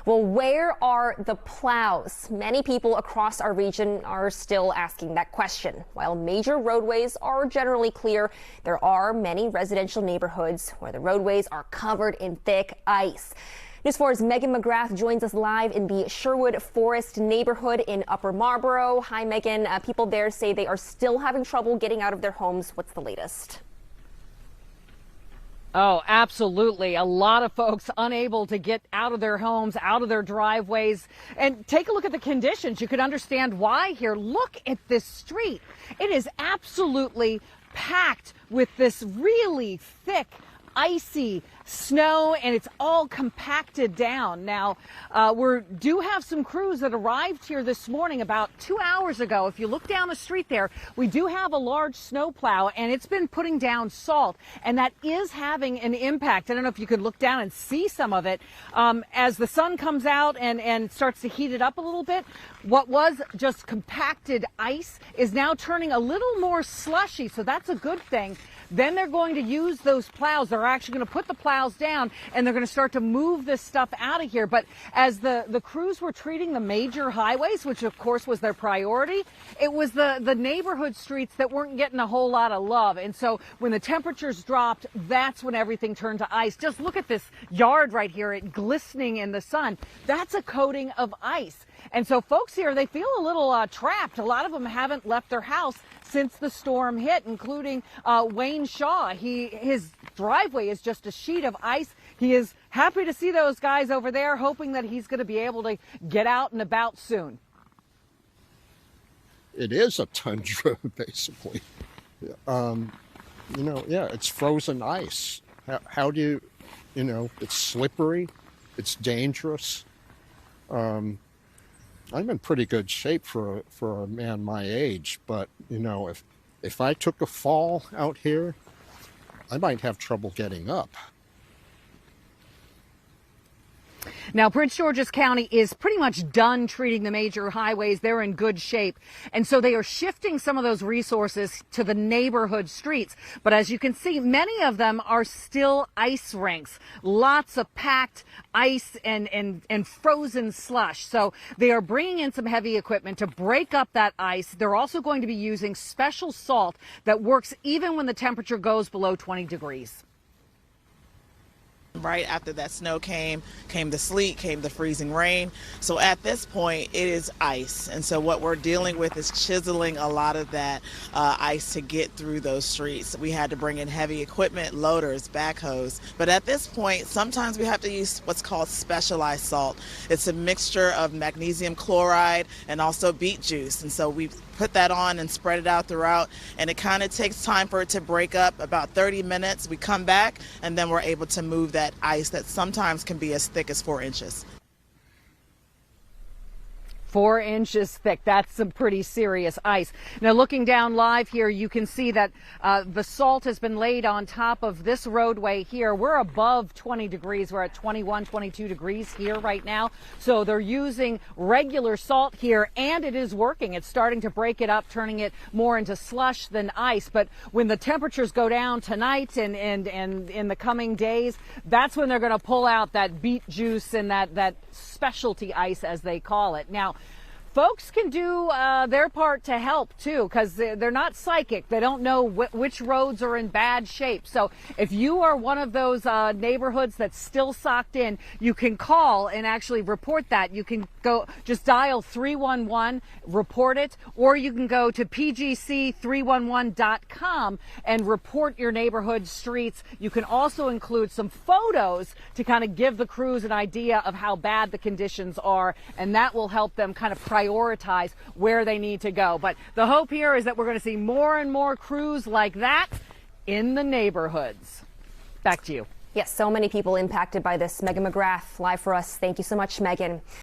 Well, where are the plows? Many people across our region are still asking that question. While major roadways are generally clear, there are many residential neighborhoods where the roadways are covered in thick ice. News 4's Megan McGrath joins us live in the Sherwood Forest neighborhood in Upper Marlboro. Hi, Megan. People there say they are still having trouble getting out of their homes. What's the latest? Oh, absolutely. A lot of folks unable to get out of their homes, out of their driveways. And take a look at the conditions. You could understand why here. Look at this street. It is absolutely packed with this really thick, icy snow, and it's all compacted down. Now, we do have some crews that arrived here this morning about 2 hours ago. If you look down the street there, we do have a large snow plow, and it's been putting down salt, and that is having an impact. I don't know if you could look down and see some of it. As the sun comes out and starts to heat it up a little bit, what was just compacted ice is now turning a little more slushy, so that's a good thing. Then they're going to use those plows. They're actually going to put the plows down, and they're going to start to move this stuff out of here. But as the crews were treating the major highways, which of course was their priority, it was the neighborhood streets that weren't getting a whole lot of love. And so when the temperatures dropped, that's when everything turned to ice. Just look at this yard right here, it glistening in the sun. That's a coating of ice. And so folks here, they feel a little trapped. A lot of them haven't left their house since the storm hit, including Wayne Shaw. His driveway is just a sheet of ice. He is happy to see those guys over there, hoping that he's going to be able to get out and about soon. It is a tundra, basically. It's frozen ice. How do it's slippery, it's dangerous. I'm in pretty good shape for a man my age, but if I took a fall out here, I might have trouble getting up. Now, Prince George's County is pretty much done treating the major highways. They're in good shape. And so they are shifting some of those resources to the neighborhood streets. But as you can see, many of them are still ice rinks. Lots of packed ice and frozen slush. So they are bringing in some heavy equipment to break up that ice. They're also going to be using special salt that works even when the temperature goes below 20 degrees. Right after that snow came the sleet, came the freezing rain. So at this point, it is ice. And so what we're dealing with is chiseling a lot of that ice to get through those streets. We had to bring in heavy equipment, loaders, backhoes. But at this point, sometimes we have to use what's called specialized salt. It's a mixture of magnesium chloride and also beet juice. And so we put that on and spread it out throughout, and it kind of takes time for it to break up, about 30 minutes. We come back, and then we're able to move that ice that sometimes can be as thick as 4 inches. 4 inches thick. That's some pretty serious ice. Now, looking down live here, you can see that the salt has been laid on top of this roadway here. We're above 20 degrees. We're at 21, 22 degrees here right now. So they're using regular salt here, and it is working. It's starting to break it up, turning it more into slush than ice. But when the temperatures go down tonight and in the coming days, that's when they're going to pull out that beet juice and that specialty ice, as they call it. Now, folks can do their part to help, too, because they're not psychic. They don't know which roads are in bad shape. So if you are one of those neighborhoods that's still socked in, you can call and actually report that. You can go, just dial 311, report it, or you can go to pgc311.com and report your neighborhood streets. You can also include some photos to kind of give the crews an idea of how bad the conditions are, and that will help them kind of prioritize where they need to go. But the hope here is that we're going to see more and more crews like that in the neighborhoods. Back to you. Yes, so many people impacted by this. Megan McGrath, live for us. Thank you so much, Megan.